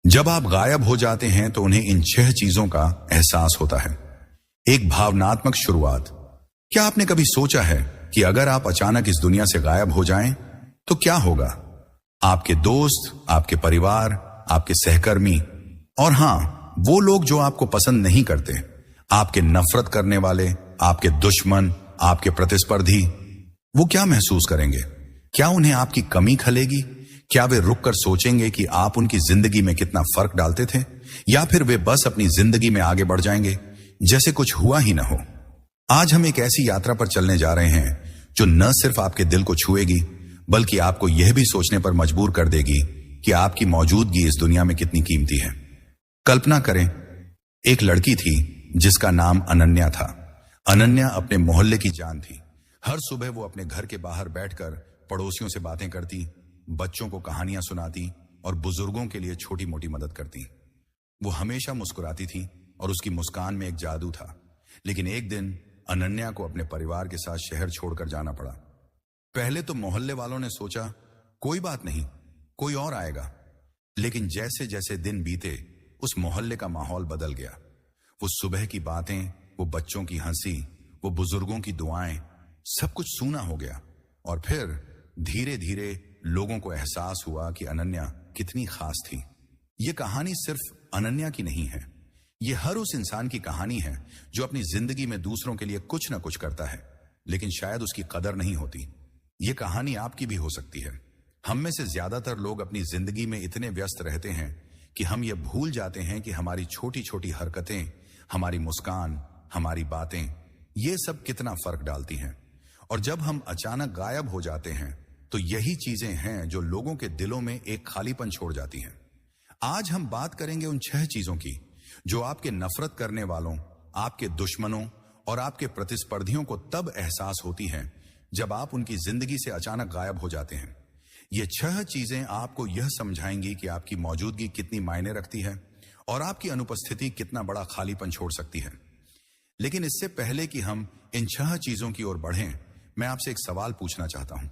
जब आप गायब हो जाते हैं तो उन्हें इन 6 चीजों का एहसास होता है। एक भावनात्मक शुरुआत। क्या आपने कभी सोचा है कि अगर आप अचानक इस दुनिया से गायब हो जाएं तो क्या होगा? आपके दोस्त, आपके परिवार, आपके सहकर्मी और हां, वो लोग जो आपको पसंद नहीं करते, आपके नफरत करने वाले, आपके दुश्मन, आपके प्रतिस्पर्धी, वो क्या महसूस करेंगे? क्या उन्हें आपकी कमी खलेगी? क्या वे रुक कर सोचेंगे कि आप उनकी जिंदगी में कितना फर्क डालते थे, या फिर वे बस अपनी जिंदगी में आगे बढ़ जाएंगे जैसे कुछ हुआ ही ना हो? आज हम एक ऐसी यात्रा पर चलने जा रहे हैं जो न सिर्फ आपके दिल को छुएगी, बल्कि आपको यह भी सोचने पर मजबूर कर देगी कि आपकी मौजूदगी इस दुनिया में कितनी कीमती है। कल्पना करें, एक लड़की थी जिसका नाम अनन्या था। अनन्या अपने मोहल्ले की जान थी। हर सुबह वो अपने घर के बाहर बैठकर पड़ोसियों से बातें करती, बच्चों को कहानियां सुनाती और बुजुर्गों के लिए छोटी मोटी मदद करती। वो हमेशा मुस्कुराती थी और उसकी मुस्कान में एक जादू था। लेकिन एक दिन अनन्या को अपने परिवार के साथ शहर छोड़कर जाना पड़ा। पहले तो मोहल्ले वालों ने सोचा कोई बात नहीं, कोई और आएगा। लेकिन जैसे जैसे दिन बीते उस मोहल्ले का माहौल बदल गया। वो सुबह की बातें, वो बच्चों की हंसी, वो बुजुर्गों की दुआएं, सब कुछ सूना हो गया। और फिर धीरे धीरे लोगों को एहसास हुआ कि अनन्या कितनी खास थी। ये कहानी सिर्फ अनन्या की नहीं है, ये हर उस इंसान की कहानी है जो अपनी जिंदगी में दूसरों के लिए कुछ ना कुछ करता है, लेकिन शायद उसकी कदर नहीं होती। ये कहानी आपकी भी हो सकती है। हम में से ज्यादातर लोग अपनी जिंदगी में इतने व्यस्त रहते हैं कि हम ये भूल जाते हैं कि हमारी छोटी छोटी हरकतें, हमारी मुस्कान, हमारी बातें, ये सब कितना फर्क डालती हैं। और जब हम अचानक गायब हो जाते हैं तो यही चीजें हैं जो लोगों के दिलों में एक खालीपन छोड़ जाती हैं। आज हम बात करेंगे उन 6 चीजों की जो आपके नफरत करने वालों, आपके दुश्मनों और आपके प्रतिस्पर्धियों को तब एहसास होती हैं जब आप उनकी जिंदगी से अचानक गायब हो जाते हैं। ये 6 चीजें आपको यह समझाएंगी कि आपकी मौजूदगी कितनी मायने रखती है और आपकी अनुपस्थिति कितना बड़ा खालीपन छोड़ सकती है। लेकिन इससे पहले कि हम इन 6 चीजों की ओर बढ़ें, मैं आपसे एक सवाल पूछना चाहता हूं।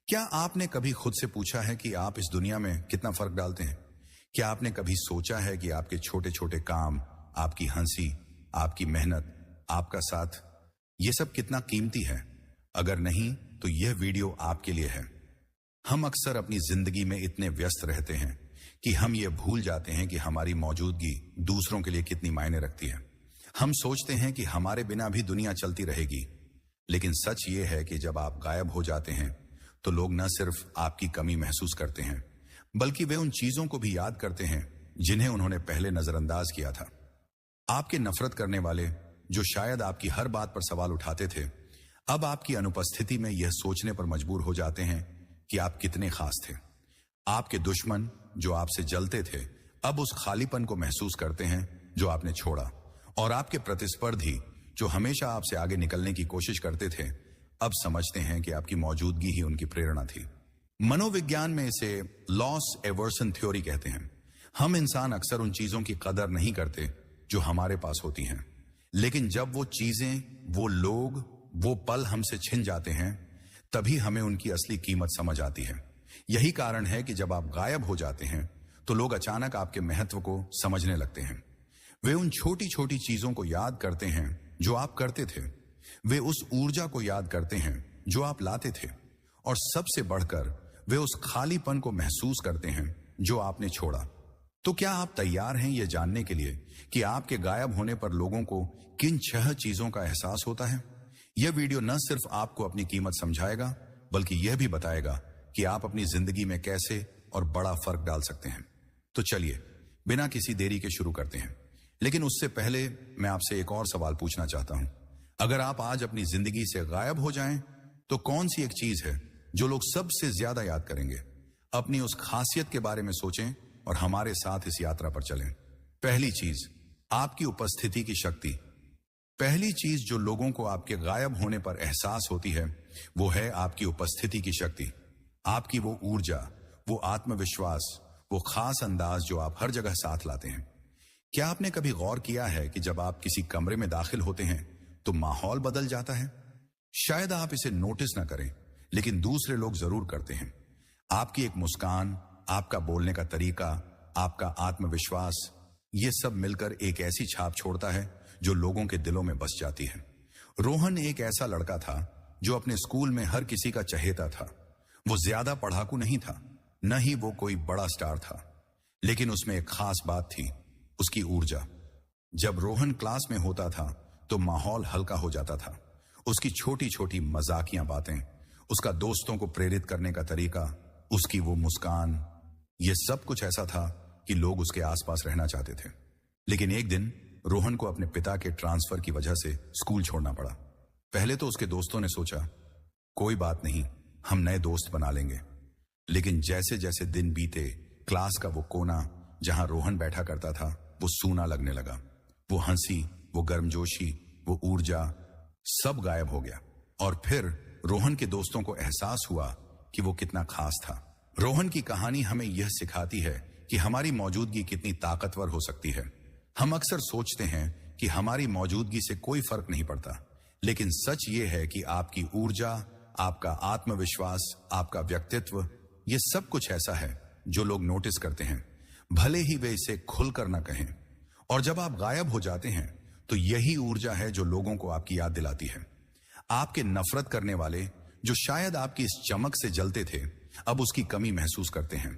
क्या आपने कभी खुद से पूछा है कि आप इस दुनिया में कितना फर्क डालते हैं? क्या आपने कभी सोचा है कि आपके छोटे छोटे काम, आपकी हंसी, आपकी मेहनत, आपका साथ, ये सब कितना कीमती है? अगर नहीं तो यह वीडियो आपके लिए है। हम अक्सर अपनी जिंदगी में इतने व्यस्त रहते हैं कि हम ये भूल जाते हैं कि हमारी मौजूदगी दूसरों के लिए कितनी मायने रखती है। हम सोचते हैं कि हमारे बिना भी दुनिया चलती रहेगी, लेकिन सच ये है कि जब आप गायब हो जाते हैं तो लोग न सिर्फ आपकी कमी महसूस करते हैं, बल्कि वे उन चीजों को भी याद करते हैं जिन्हें उन्होंने पहले नजरअंदाज किया था। आपके नफरत करने वाले, जो शायद आपकी हर बात पर सवाल उठाते थे, अब आपकी अनुपस्थिति में यह सोचने पर मजबूर हो जाते हैं कि आप कितने खास थे। आपके दुश्मन, जो आपसे जलते थे, अब उस खालीपन को महसूस करते हैं जो आपने छोड़ा। और आपके प्रतिस्पर्धी, जो हमेशा आपसे आगे निकलने की कोशिश करते थे, अब समझते हैं कि आपकी मौजूदगी ही उनकी प्रेरणा थी। मनोविज्ञान में इसे लॉस एवर्सन थ्योरी कहते हैं। हम इंसान अक्सर उन चीजों की कदर नहीं करते जो हमारे पास होती हैं, लेकिन जब वो चीजें, वो लोग, वो पल हमसे छिन जाते हैं, तभी हमें उनकी असली कीमत समझ आती है। यही कारण है कि जब आप गायब हो जाते हैं तो लोग अचानक आपके महत्व को समझने लगते हैं। वे उन छोटी छोटी चीजों को याद करते हैं जो आप करते थे। वे उस ऊर्जा को याद करते हैं जो आप लाते थे। और सबसे बढ़कर वे उस खालीपन को महसूस करते हैं जो आपने छोड़ा। तो क्या आप तैयार हैं यह जानने के लिए कि आपके गायब होने पर लोगों को किन 6 चीजों का एहसास होता है? यह वीडियो न सिर्फ आपको अपनी कीमत समझाएगा, बल्कि यह भी बताएगा कि आप अपनी जिंदगी में कैसे और बड़ा फर्क डाल सकते हैं। तो चलिए बिना किसी देरी के शुरू करते हैं। लेकिन उससे पहले मैं आपसे एक और सवाल पूछना चाहता हूं। अगर आप आज अपनी जिंदगी से गायब हो जाएं, तो कौन सी एक चीज है जो लोग सबसे ज्यादा याद करेंगे? अपनी उस खासियत के बारे में सोचें और हमारे साथ इस यात्रा पर चलें। पहली चीज, आपकी उपस्थिति की शक्ति। पहली चीज जो लोगों को आपके गायब होने पर एहसास होती है, वो है आपकी उपस्थिति की शक्ति। आपकी वो ऊर्जा, वो आत्मविश्वास, वो खास अंदाज जो आप हर जगह साथ लाते हैं। क्या आपने कभी गौर किया है कि जब आप किसी कमरे में दाखिल होते हैं तो माहौल बदल जाता है? शायद आप इसे नोटिस ना करें, लेकिन दूसरे लोग जरूर करते हैं। आपकी एक मुस्कान, आपका बोलने का तरीका, आपका आत्मविश्वास, ये सब मिलकर एक ऐसी छाप छोड़ता है जो लोगों के दिलों में बस जाती है। रोहन एक ऐसा लड़का था जो अपने स्कूल में हर किसी का चहेता था। वो ज्यादा पढ़ाकू नहीं था, न ही वो कोई बड़ा स्टार था, लेकिन उसमें एक खास बात थी, उसकी ऊर्जा। जब रोहन क्लास में होता था तो माहौल हल्का हो जाता था। उसकी छोटी छोटी मजाकिया बातें, उसका दोस्तों को प्रेरित करने का तरीका, उसकी वो मुस्कान, ये सब कुछ ऐसा था कि लोग उसके आसपास रहना चाहते थे। लेकिन एक दिन रोहन को अपने पिता के ट्रांसफर की वजह से स्कूल छोड़ना पड़ा। पहले तो उसके दोस्तों ने सोचा कोई बात नहीं, हम नए दोस्त बना लेंगे। लेकिन जैसे जैसे दिन बीते, क्लास का वो कोना जहां रोहन बैठा करता था वो सूना लगने लगा। वो हंसी, वो गर्मजोशी, वो ऊर्जा, सब गायब हो गया। और फिर रोहन के दोस्तों को एहसास हुआ कि वो कितना खास था। रोहन की कहानी हमें यह सिखाती है कि हमारी मौजूदगी कितनी ताकतवर हो सकती है। हम अक्सर सोचते हैं कि हमारी मौजूदगी से कोई फर्क नहीं पड़ता, लेकिन सच ये है कि आपकी ऊर्जा, आपका आत्मविश्वास, आपका व्यक्तित्व, ये सब कुछ ऐसा है जो लोग नोटिस करते हैं, भले ही वे इसे खुलकर न कहें। और जब आप गायब हो जाते हैं तो यही ऊर्जा है जो लोगों को आपकी याद दिलाती है। आपके नफरत करने वाले, जो शायद आपकी इस चमक से जलते थे, अब उसकी कमी महसूस करते हैं।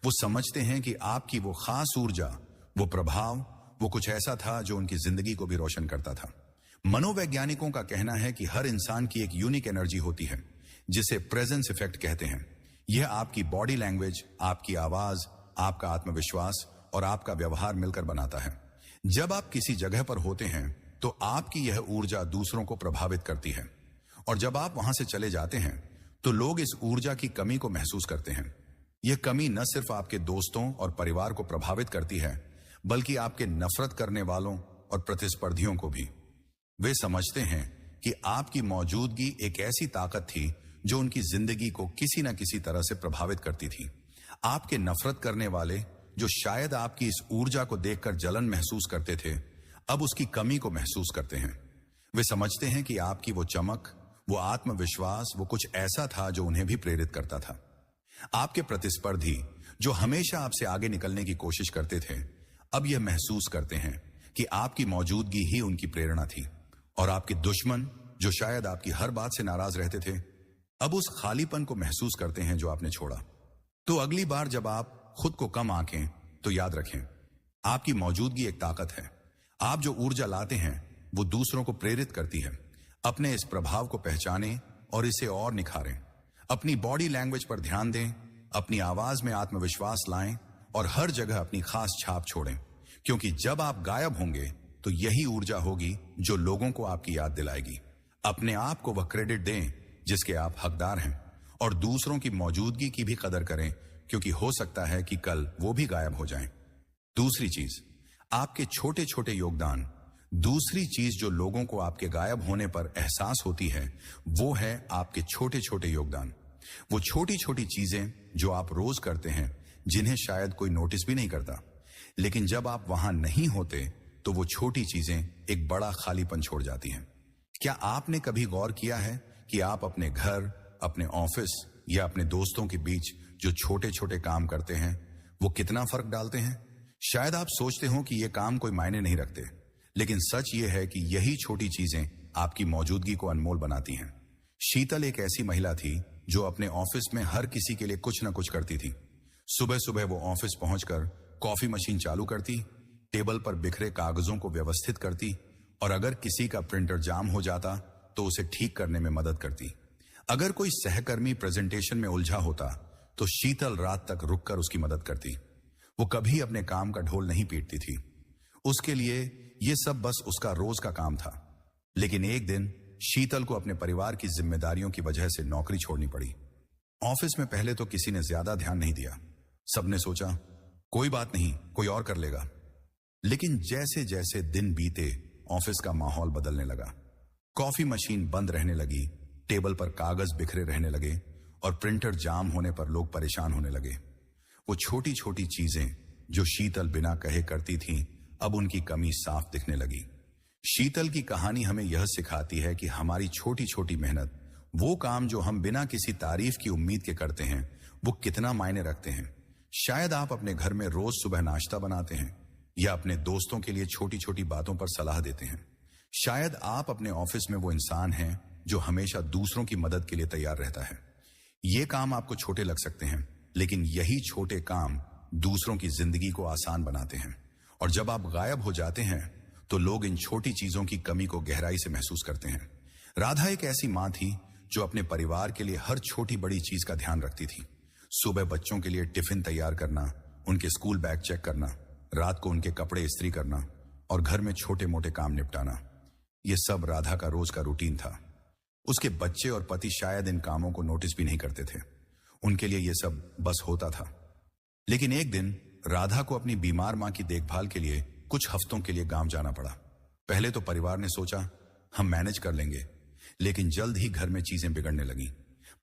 वो समझते हैं कि आपकी वो खास ऊर्जा, वो प्रभाव, वो कुछ ऐसा था जो उनकी जिंदगी को भी रोशन करता था। मनोवैज्ञानिकों का कहना है कि हर इंसान की एक यूनिक एनर्जी होती है जिसे प्रेजेंस इफेक्ट कहते हैं। यह आपकी बॉडी लैंग्वेज, आपकी आवाज, आपका आत्मविश्वास और आपका व्यवहार मिलकर बनाता है। जब आप किसी जगह पर होते हैं तो आपकी यह ऊर्जा दूसरों को प्रभावित करती है, और जब आप वहां से चले जाते हैं तो लोग इस ऊर्जा की कमी को महसूस करते हैं। यह कमी न सिर्फ आपके दोस्तों और परिवार को प्रभावित करती है, बल्कि आपके नफरत करने वालों और प्रतिस्पर्धियों को भी। वे समझते हैं कि आपकी मौजूदगी एक ऐसी ताकत थी जो उनकी जिंदगी को किसी न किसी तरह से प्रभावित करती थी। आपके नफरत करने वाले, जो शायद आपकी इस ऊर्जा को देखकर जलन महसूस करते थे, अब उसकी कमी को महसूस करते हैं। वे समझते हैं कि आपकी वो चमक, वो आत्मविश्वास, वो कुछ ऐसा था जो उन्हें भी प्रेरित करता था। आपके प्रतिस्पर्धी, जो हमेशा आपसे आगे निकलने की कोशिश करते थे, अब यह महसूस करते हैं कि आपकी मौजूदगी ही उनकी प्रेरणा थी। और आपके दुश्मन, जो शायद आपकी हर बात से नाराज रहते थे, अब उस खालीपन को महसूस करते हैं जो आपने छोड़ा। तो अगली बार जब आप खुद को कम आंकें तो याद रखें, आपकी मौजूदगी एक ताकत है। आप जो ऊर्जा लाते हैं वो दूसरों को प्रेरित करती है। अपने इस प्रभाव को पहचानें और इसे और निखारें। अपनी बॉडी लैंग्वेज पर ध्यान दें, अपनी आवाज में आत्मविश्वास लाएं और हर जगह अपनी खास छाप छोड़ें, क्योंकि जब आप गायब होंगे तो यही ऊर्जा होगी जो लोगों को आपकी याद दिलाएगी। अपने आप को वह क्रेडिट दें जिसके आप हकदार हैं, और दूसरों की मौजूदगी की भी कदर करें, क्योंकि हो सकता है कि कल वो भी गायब हो जाएं। दूसरी चीज, आपके छोटे छोटे योगदान। दूसरी चीज जो लोगों को आपके गायब होने पर एहसास होती है, वो है आपके छोटे छोटे योगदान। वो छोटी छोटी चीजें जो आप रोज करते हैं, जिन्हें शायद कोई नोटिस भी नहीं करता, लेकिन जब आप वहां नहीं होते तो वो छोटी चीजें एक बड़ा खालीपन छोड़ जाती हैं। क्या आपने कभी गौर किया है कि आप अपने घर, अपने ऑफिस या अपने दोस्तों के बीच जो छोटे छोटे काम करते हैं वो कितना फर्क डालते हैं? शायद आप सोचते हो कि ये काम कोई मायने नहीं रखते, लेकिन सच ये है कि यही छोटी चीजें आपकी मौजूदगी को अनमोल बनाती हैं। शीतल एक ऐसी महिला थी जो अपने ऑफिस में हर किसी के लिए कुछ न कुछ करती थी। सुबह सुबह वो ऑफिस पहुंचकर कॉफी मशीन चालू करती, टेबल पर बिखरे कागजों को व्यवस्थित करती, और अगर किसी का प्रिंटर जाम हो जाता तो उसे ठीक करने में मदद करती। अगर कोई सहकर्मी प्रेजेंटेशन में उलझा होता तो शीतल रात तक रुककर उसकी मदद करती। वो कभी अपने काम का ढोल नहीं पीटती थी, उसके लिए ये सब बस उसका रोज का काम था। लेकिन एक दिन शीतल को अपने परिवार की जिम्मेदारियों की वजह से नौकरी छोड़नी पड़ी। ऑफिस में पहले तो किसी ने ज्यादा ध्यान नहीं दिया, सबने सोचा कोई बात नहीं, कोई और कर लेगा। लेकिन जैसे जैसे दिन बीते ऑफिस का माहौल बदलने लगा। कॉफी मशीन बंद रहने लगी, टेबल पर कागज बिखरे रहने लगे, और प्रिंटर जाम होने पर लोग परेशान होने लगे। वो छोटी छोटी चीजें जो शीतल बिना कहे करती थीं, अब उनकी कमी साफ दिखने लगी। शीतल की कहानी हमें यह सिखाती है कि हमारी छोटी छोटी मेहनत, वो काम जो हम बिना किसी तारीफ की उम्मीद के करते हैं, वो कितना मायने रखते हैं। शायद आप अपने घर में रोज सुबह नाश्ता बनाते हैं या अपने दोस्तों के लिए छोटी छोटी बातों पर सलाह देते हैं। शायद आप अपने ऑफिस में वो इंसान हैं जो हमेशा दूसरों की मदद के लिए तैयार रहता है। ये काम आपको छोटे लग सकते हैं, लेकिन यही छोटे काम दूसरों की जिंदगी को आसान बनाते हैं। और जब आप गायब हो जाते हैं तो लोग इन छोटी चीजों की कमी को गहराई से महसूस करते हैं। राधा एक ऐसी मां थी जो अपने परिवार के लिए हर छोटी बड़ी चीज का ध्यान रखती थी। सुबह बच्चों के लिए टिफिन तैयार करना, उनके स्कूल बैग चेक करना, रात को उनके कपड़े इस्त्री करना और घर में छोटे मोटे काम निपटाना, ये सब राधा का रोज का रूटीन था। उसके बच्चे और पति शायद इन कामों को नोटिस भी नहीं करते थे, उनके लिए ये सब बस होता था। लेकिन एक दिन राधा को अपनी बीमार मां की देखभाल के लिए कुछ हफ्तों के लिए गांव जाना पड़ा। पहले तो परिवार ने सोचा हम मैनेज कर लेंगे, लेकिन जल्द ही घर में चीजें बिगड़ने लगी।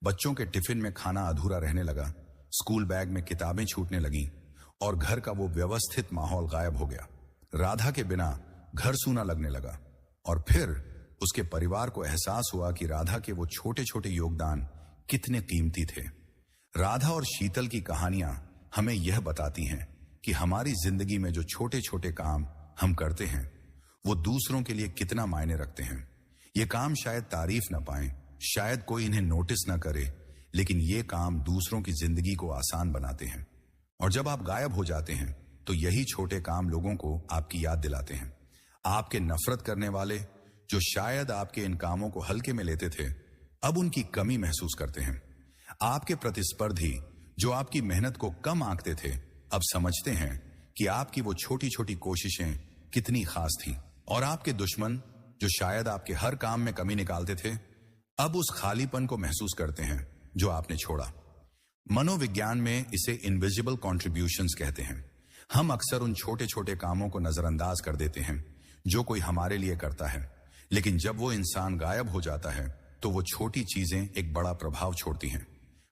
बच्चों के टिफिन में खाना अधूरा रहने लगा, स्कूल बैग में किताबें छूटने लगी और घर का वो व्यवस्थित माहौल गायब हो गया। राधा के बिना घर सूना लगने लगा और फिर उसके परिवार को एहसास हुआ कि राधा के वो छोटे छोटे योगदान कितने कीमती थे। राधा और शीतल की कहानियां हमें यह बताती हैं कि हमारी जिंदगी में जो छोटे छोटे काम हम करते हैं वो दूसरों के लिए कितना मायने रखते हैं। ये काम शायद तारीफ ना पाएं, शायद कोई इन्हें नोटिस ना करे, लेकिन ये काम दूसरों की जिंदगी को आसान बनाते हैं। और जब आप गायब हो जाते हैं तो यही छोटे काम लोगों को आपकी याद दिलाते हैं। आपके नफरत करने वाले जो शायद आपके इन कामों को हल्के में लेते थे, अब उनकी कमी महसूस करते हैं। आपके प्रतिस्पर्धी जो आपकी मेहनत को कम आंकते थे, अब समझते हैं कि आपकी वो छोटी छोटी कोशिशें कितनी खास थी। और आपके दुश्मन जो शायद आपके हर काम में कमी निकालते थे, अब उस खालीपन को महसूस करते हैं जो आपने छोड़ा। मनोविज्ञान में इसे इनविजिबल कॉन्ट्रीब्यूशंस कहते हैं। हम अक्सर उन छोटे छोटे कामों को नजरअंदाज कर देते हैं जो कोई हमारे लिए करता है, लेकिन जब वो इंसान गायब हो जाता है तो वो छोटी चीजें एक बड़ा प्रभाव छोड़ती हैं।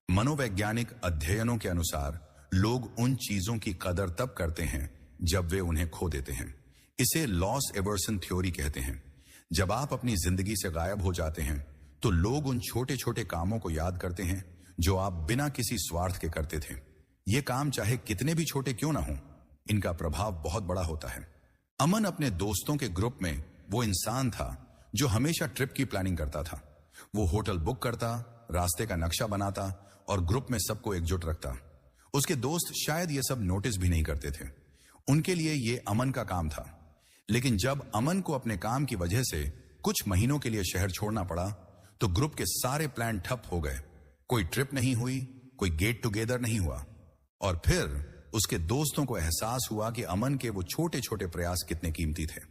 मनोवैज्ञानिक अध्ययनों के अनुसार लोग उन चीजों की कदर तब करते हैं जब वे उन्हें खो देते हैं। इसे लॉस एवर्सन थ्योरी कहते हैं। जब आप अपनी जिंदगी से गायब हो जाते हैं तो लोग उन छोटे छोटे कामों को याद करते हैं जो आप बिना किसी स्वार्थ के करते थे। ये काम चाहे कितने भी छोटे क्यों ना हो, इनका प्रभाव बहुत बड़ा होता है। अमन अपने दोस्तों के ग्रुप में वो इंसान था जो हमेशा ट्रिप की प्लानिंग करता था। वो होटल बुक करता, रास्ते का नक्शा बनाता और ग्रुप में सबको एकजुट रखता। उसके दोस्त शायद ये सब नोटिस भी नहीं करते थे, उनके लिए ये अमन का काम था। लेकिन जब अमन को अपने काम की वजह से कुछ महीनों के लिए शहर छोड़ना पड़ा तो ग्रुप के सारे प्लान ठप हो गए। कोई ट्रिप नहीं हुई, कोई गेट टुगेदर नहीं हुआ। और फिर उसके दोस्तों को एहसास हुआ कि अमन के वो छोटे छोटे प्रयास कितने कीमती थे।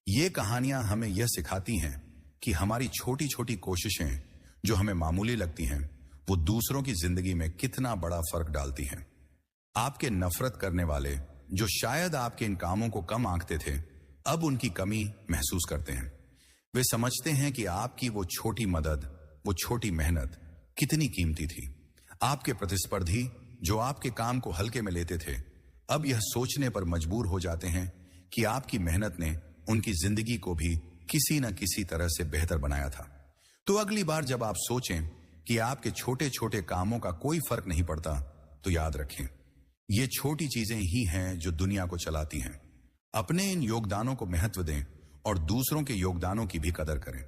ये कहानियां हमें यह सिखाती हैं कि हमारी छोटी छोटी कोशिशें जो हमें मामूली लगती हैं, वो दूसरों की जिंदगी में कितना बड़ा फर्क डालती हैं। आपके नफरत करने वाले जो शायद आपके इन कामों को कम आंकते थे, अब उनकी कमी महसूस करते हैं। वे समझते हैं कि आपकी वो छोटी मदद, वो छोटी मेहनत कितनी कीमती थी। आपके प्रतिस्पर्धी जो आपके काम को हल्के में लेते थे, अब यह सोचने पर मजबूर हो जाते हैं कि आपकी मेहनत ने उनकी जिंदगी को भी किसी न किसी तरह से बेहतर बनाया था। तो अगली बार जब आप सोचें कि आपके छोटे छोटे कामों का कोई फर्क नहीं पड़ता, तो याद रखें, ये छोटी चीजें ही हैं जो दुनिया को चलाती हैं। अपने इन योगदानों को महत्व दें और दूसरों के योगदानों की भी कदर करें।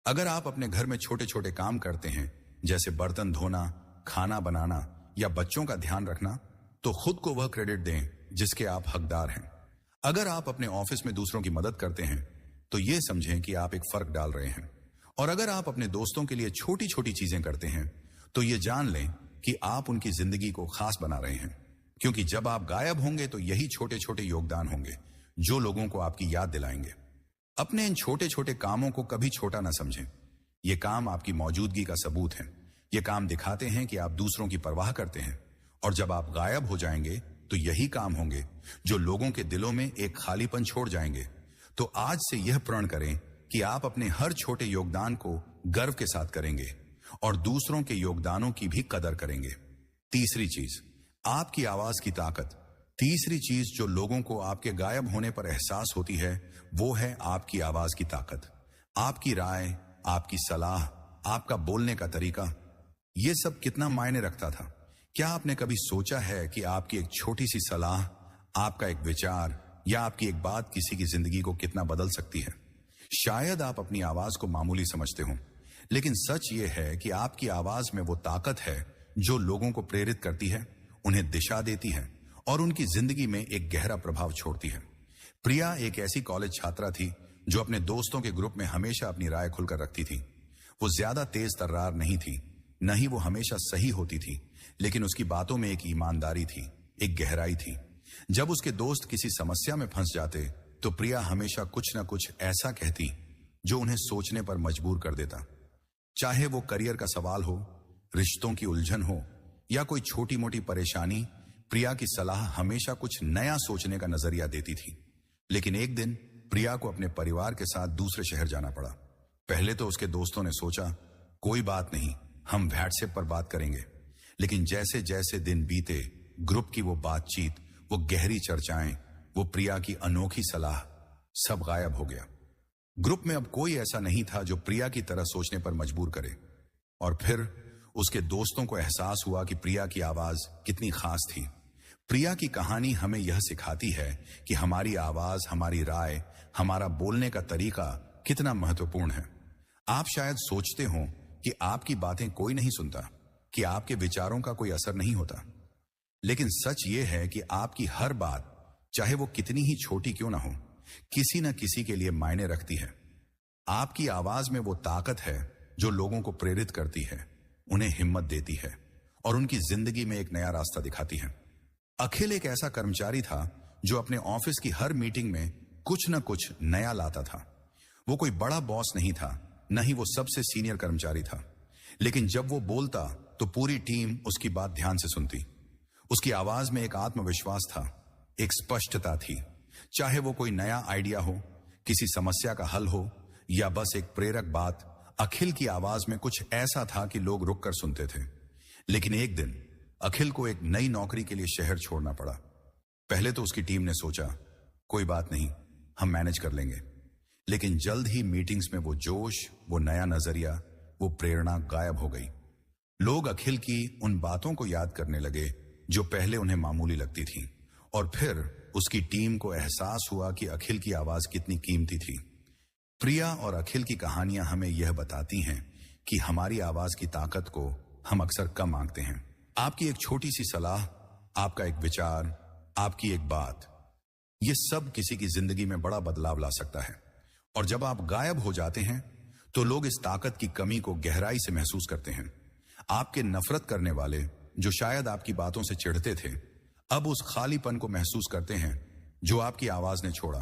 अगर आप अपने घर में छोटे छोटे काम करते हैं, जैसे बर्तन धोना, खाना बनाना या बच्चों का ध्यान रखना, तो खुद को वह क्रेडिट दें जिसके आप हकदार हैं। अगर आप अपने ऑफिस में दूसरों की मदद करते हैं तो यह समझें कि आप एक फर्क डाल रहे हैं। और अगर आप अपने दोस्तों के लिए छोटी छोटी चीजें करते हैं तो यह जान लें कि आप उनकी जिंदगी को खास बना रहे हैं। क्योंकि जब आप गायब होंगे तो यही छोटे छोटे योगदान होंगे जो लोगों को आपकी याद दिलाएंगे। अपने इन छोटे छोटे कामों को कभी छोटा ना समझें। ये काम आपकी मौजूदगी का सबूत है। ये काम दिखाते हैं कि आप दूसरों की परवाह करते हैं। और जब आप गायब हो जाएंगे तो यही काम होंगे जो लोगों के दिलों में एक खालीपन छोड़ जाएंगे। तो आज से यह प्रण करें कि आप अपने हर छोटे योगदान को गर्व के साथ करेंगे और दूसरों के योगदानों की भी कदर करेंगे। तीसरी चीज, आपकी आवाज की ताकत। तीसरी चीज जो लोगों को आपके गायब होने पर एहसास होती है, वो है आपकी आवाज की ताकत। आपकी राय, आपकी सलाह, आपका बोलने का तरीका, ये सब कितना मायने रखता था। क्या आपने कभी सोचा है कि आपकी एक छोटी सी सलाह, आपका एक विचार या आपकी एक बात किसी की जिंदगी को कितना बदल सकती है? शायद आप अपनी आवाज को मामूली समझते हो, लेकिन सच यह है कि आपकी आवाज में वो ताकत है जो लोगों को प्रेरित करती है, उन्हें दिशा देती है और उनकी जिंदगी में एक गहरा प्रभाव छोड़ती है। प्रिया एक ऐसी कॉलेज छात्रा थी जो अपने दोस्तों के ग्रुप में हमेशा अपनी राय खुलकर रखती थी। वो ज्यादा तेज तर्रार नहीं थी, न ही वो हमेशा सही होती थी, लेकिन उसकी बातों में एक ईमानदारी थी, एक गहराई थी। जब उसके दोस्त किसी समस्या में फंस जाते तो प्रिया हमेशा कुछ न कुछ ऐसा कहती जो उन्हें सोचने पर मजबूर कर देता। चाहे वो करियर का सवाल हो, रिश्तों की उलझन हो या कोई छोटी मोटी परेशानी, प्रिया की सलाह हमेशा कुछ नया सोचने का नजरिया देती थी। लेकिन एक दिन प्रिया को अपने परिवार के साथ दूसरे शहर जाना पड़ा। पहले तो उसके दोस्तों ने सोचा कोई बात नहीं, हम व्हाट्सएप पर बात करेंगे, लेकिन जैसे जैसे दिन बीते, ग्रुप की वो बातचीत, वो गहरी चर्चाएं, वो प्रिया की अनोखी सलाह, सब गायब हो गया। ग्रुप में अब कोई ऐसा नहीं था जो प्रिया की तरह सोचने पर मजबूर करे। और फिर उसके दोस्तों को एहसास हुआ कि प्रिया की आवाज कितनी खास थी। प्रिया की कहानी हमें यह सिखाती है कि हमारी आवाज, हमारी राय, हमारा बोलने का तरीका कितना महत्वपूर्ण है। आप शायद सोचते हो कि आपकी बातें कोई नहीं सुनता, कि आपके विचारों का कोई असर नहीं होता, लेकिन सच यह है कि आपकी हर बात, चाहे वो कितनी ही छोटी क्यों ना हो, किसी न किसी के लिए मायने रखती है। आपकी आवाज में वो ताकत है जो लोगों को प्रेरित करती है, उन्हें हिम्मत देती है और उनकी जिंदगी में एक नया रास्ता दिखाती है। अखिल एक ऐसा कर्मचारी था जो अपने ऑफिस की हर मीटिंग में कुछ न कुछ नया लाता था। वो कोई बड़ा बॉस नहीं था, न ही वो सबसे सीनियर कर्मचारी था, लेकिन जब वो बोलता तो पूरी टीम उसकी बात ध्यान से सुनती। उसकी आवाज में एक आत्मविश्वास था, एक स्पष्टता थी। चाहे वो कोई नया आइडिया हो, किसी समस्या का हल हो या बस एक प्रेरक बात, अखिल की आवाज में कुछ ऐसा था कि लोग रुककर सुनते थे। लेकिन एक दिन अखिल को एक नई नौकरी के लिए शहर छोड़ना पड़ा। पहले तो उसकी टीम ने सोचा कोई बात नहीं, हम मैनेज कर लेंगे, लेकिन जल्द ही मीटिंग्स में वो जोश, वो नया नजरिया, वो प्रेरणा गायब हो गई। लोग अखिल की उन बातों को याद करने लगे जो पहले उन्हें मामूली लगती थी, और फिर उसकी टीम को एहसास हुआ कि अखिल की आवाज कितनी कीमती थी। प्रिया और अखिल की कहानियां हमें यह बताती हैं कि हमारी आवाज की ताकत को हम अक्सर कम आंकते हैं। आपकी एक छोटी सी सलाह, आपका एक विचार, आपकी एक बात, ये सब किसी की जिंदगी में बड़ा बदलाव ला सकता है। और जब आप गायब हो जाते हैं तो लोग इस ताकत की कमी को गहराई से महसूस करते हैं। आपके नफरत करने वाले, जो शायद आपकी बातों से चिढ़ते थे, अब उस खालीपन को महसूस करते हैं जो आपकी आवाज ने छोड़ा।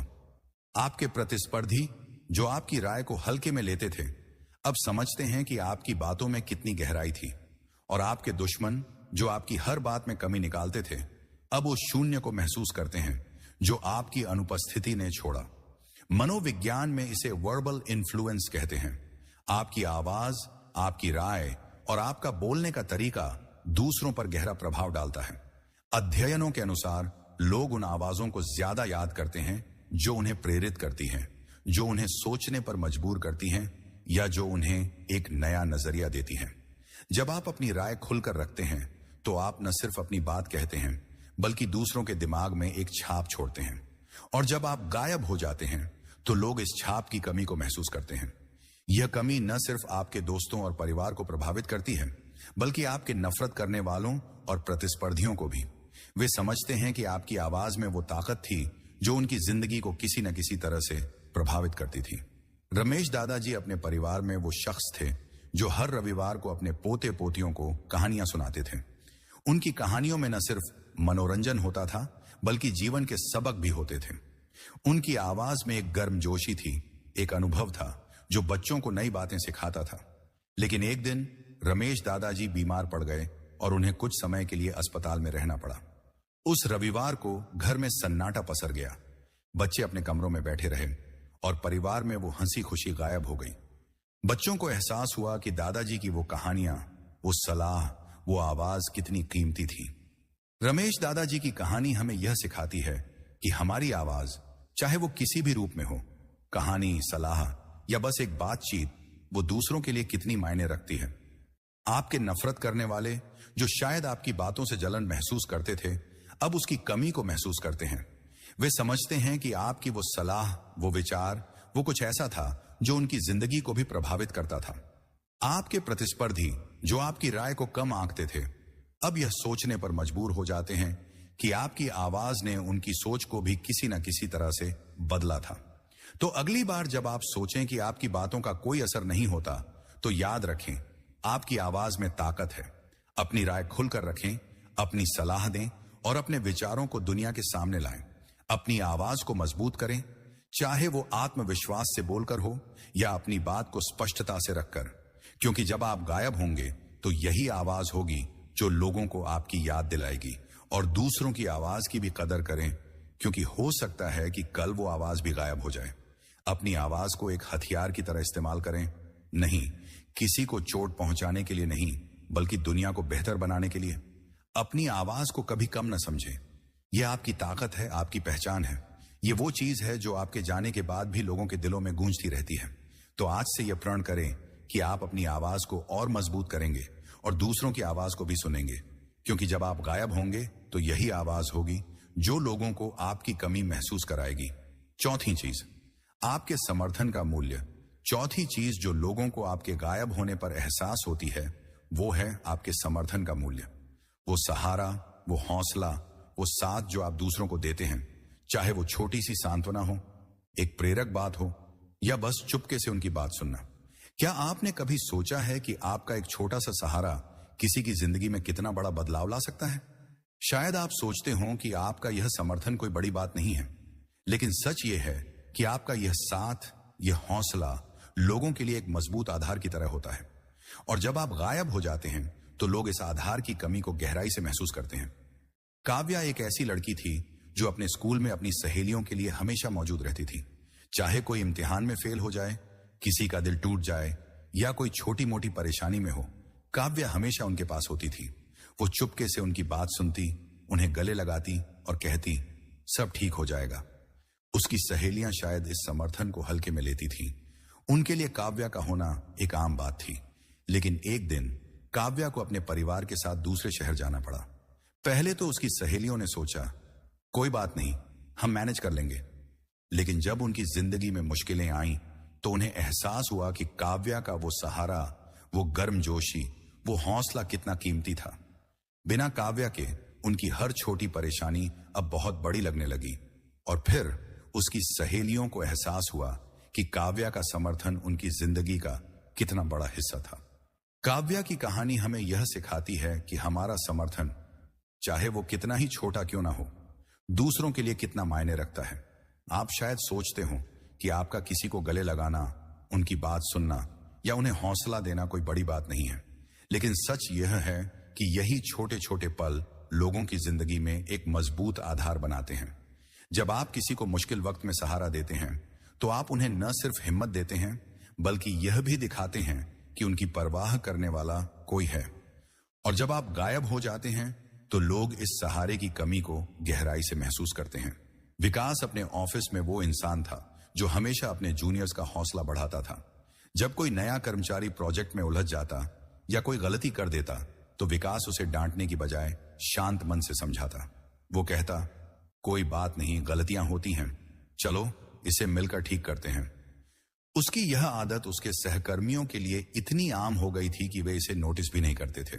आपके प्रतिस्पर्धी, जो आपकी राय को हल्के में लेते थे, अब समझते हैं कि आपकी बातों में कितनी गहराई थी। और आपके दुश्मन, जो आपकी हर बात में कमी निकालते थे, अब उस शून्य को महसूस करते हैं जो आपकी अनुपस्थिति ने छोड़ा। मनोविज्ञान में इसे वर्बल इन्फ्लुएंस कहते हैं। आपकी आवाज, आपकी राय और आपका बोलने का तरीका दूसरों पर गहरा प्रभाव डालता है। अध्ययनों के अनुसार लोग उन आवाजों को ज्यादा याद करते हैं जो उन्हें प्रेरित करती हैं, जो उन्हें सोचने पर मजबूर करती हैं या जो उन्हें एक नया नजरिया देती हैं। जब आप अपनी राय खुलकर रखते हैं तो आप न सिर्फ अपनी बात कहते हैं, बल्कि दूसरों के दिमाग में एक छाप छोड़ते हैं। और जब आप गायब हो जाते हैं तो लोग इस छाप की कमी को महसूस करते हैं। यह कमी न सिर्फ आपके दोस्तों और परिवार को प्रभावित करती है, बल्कि आपके नफरत करने वालों और प्रतिस्पर्धियों को भी। वे समझते हैं कि आपकी आवाज में वो ताकत थी जो उनकी जिंदगी को किसी न किसी तरह से प्रभावित करती थी। रमेश दादाजी अपने परिवार में वो शख्स थे जो हर रविवार को अपने पोते पोतियों को कहानियां सुनाते थे। उनकी कहानियों में न सिर्फ मनोरंजन होता था, बल्कि जीवन के सबक भी होते थे। उनकी आवाज में एक गर्मजोशी थी, एक अनुभव था जो बच्चों को नई बातें सिखाता था। लेकिन एक दिन रमेश दादाजी बीमार पड़ गए और उन्हें कुछ समय के लिए अस्पताल में रहना पड़ा। उस रविवार को घर में सन्नाटा पसर गया। बच्चे अपने कमरों में बैठे रहे और परिवार में वो हंसी खुशी गायब हो गई। बच्चों को एहसास हुआ कि दादाजी की वो कहानियां, वो सलाह, वो आवाज कितनी कीमती थी। रमेश दादाजी की कहानी हमें यह सिखाती है कि हमारी आवाज, चाहे वो किसी भी रूप में हो, कहानी, सलाह या बस एक बातचीत, वो दूसरों के लिए कितनी मायने रखती है। आपके नफरत करने वाले, जो शायद आपकी बातों से जलन महसूस करते थे, अब उसकी कमी को महसूस करते हैं। वे समझते हैं कि आपकी वो सलाह, वो विचार, वो कुछ ऐसा था जो उनकी जिंदगी को भी प्रभावित करता था। आपके प्रतिस्पर्धी जो आपकी राय को कम आंकते थे, अब यह सोचने पर मजबूर हो जाते हैं कि आपकी आवाज ने उनकी सोच को भी किसी न किसी तरह से बदला था। तो अगली बार जब आप सोचें कि आपकी बातों का कोई असर नहीं होता, तो याद रखें, आपकी आवाज में ताकत है। अपनी राय खुलकर रखें, अपनी सलाह दें और अपने विचारों को दुनिया के सामने लाएं। अपनी आवाज को मजबूत करें, चाहे वो आत्मविश्वास से बोलकर हो या अपनी बात को स्पष्टता से रखकर, क्योंकि जब आप गायब होंगे तो यही आवाज होगी जो लोगों को आपकी याद दिलाएगी। और दूसरों की आवाज की भी कदर करें, क्योंकि हो सकता है कि कल वो आवाज भी गायब हो जाए। अपनी आवाज को एक हथियार की तरह इस्तेमाल करें, नहीं किसी को चोट पहुंचाने के लिए नहीं, बल्कि दुनिया को बेहतर बनाने के लिए। अपनी आवाज को कभी कम न समझें। यह आपकी ताकत है, आपकी पहचान है। ये वो चीज है जो आपके जाने के बाद भी लोगों के दिलों में गूंजती रहती है। तो आज से यह प्रण करें कि आप अपनी आवाज को और मजबूत करेंगे और दूसरों की आवाज को भी सुनेंगे, क्योंकि जब आप गायब होंगे तो यही आवाज होगी जो लोगों को आपकी कमी महसूस कराएगी। चौथी चीज, आपके समर्थन का मूल्य। चौथी चीज जो लोगों को आपके गायब होने पर एहसास होती है, वो है आपके समर्थन का मूल्य। वो सहारा, वो हौसला, वो साथ जो आप दूसरों को देते हैं, चाहे वो छोटी सी सांत्वना हो, एक प्रेरक बात हो, या बस चुपके से उनकी बात सुनना। क्या आपने कभी सोचा है कि आपका एक छोटा सा सहारा किसी की जिंदगी में कितना बड़ा बदलाव ला सकता है? शायद आप सोचते हो कि आपका यह समर्थन कोई बड़ी बात नहीं है, लेकिन सच यह है कि आपका यह साथ, यह हौसला लोगों के लिए एक मजबूत आधार की तरह होता है। और जब आप गायब हो जाते हैं तो लोग इस आधार की कमी को गहराई से महसूस करते हैं। काव्या एक ऐसी लड़की थी जो अपने स्कूल में अपनी सहेलियों के लिए हमेशा मौजूद रहती थी। चाहे कोई इम्तिहान में फेल हो जाए, किसी का दिल टूट जाए या कोई छोटी मोटी परेशानी में हो, काव्या हमेशा उनके पास होती थी। वो चुपके से उनकी बात सुनती, उन्हें गले लगाती और कहती, सब ठीक हो जाएगा। उसकी सहेलियां शायद इस समर्थन को हल्के में लेती थी। उनके लिए काव्या का होना एक आम बात थी। लेकिन एक दिन काव्या को अपने परिवार के साथ दूसरे शहर जाना पड़ा। पहले तो उसकी सहेलियों ने सोचा, कोई बात नहीं, हम मैनेज कर लेंगे। लेकिन जब उनकी जिंदगी में मुश्किलें आईं, तो उन्हें एहसास हुआ कि काव्या का वो सहारा, वो गर्मजोशी, वो हौसला कितना कीमती था। बिना काव्या के उनकी हर छोटी परेशानी अब बहुत बड़ी लगने लगी। और फिर उसकी सहेलियों को एहसास हुआ कि काव्या का समर्थन उनकी जिंदगी का कितना बड़ा हिस्सा था। काव्या की कहानी हमें यह सिखाती है कि हमारा समर्थन, चाहे वो कितना ही छोटा क्यों ना हो, दूसरों के लिए कितना मायने रखता है। आप शायद सोचते हो कि आपका किसी को गले लगाना, उनकी बात सुनना या उन्हें हौसला देना कोई बड़ी बात नहीं है, लेकिन सच यह है कि यही छोटे छोटे पल लोगों की जिंदगी में एक मजबूत आधार बनाते हैं। जब आप किसी को मुश्किल वक्त में सहारा देते हैं, तो आप उन्हें न सिर्फ हिम्मत देते हैं, बल्कि यह भी दिखाते हैं कि उनकी परवाह करने वाला कोई है। और जब आप गायब हो जाते हैं, तो लोग इस सहारे की कमी को गहराई से महसूस करते हैं। विकास अपने ऑफिस में वो इंसान था जो हमेशा अपने जूनियर्स का हौसला बढ़ाता था। जब कोई नया कर्मचारी प्रोजेक्ट में उलझ जाता या कोई गलती कर देता, तो विकास उसे डांटने की बजाय शांत मन से समझाता। वो कहता, कोई बात नहीं, गलतियां होती हैं, चलो इसे मिलकर ठीक करते हैं। उसकी यह आदत उसके सहकर्मियों के लिए इतनी आम हो गई थी कि वे इसे नोटिस भी नहीं करते थे।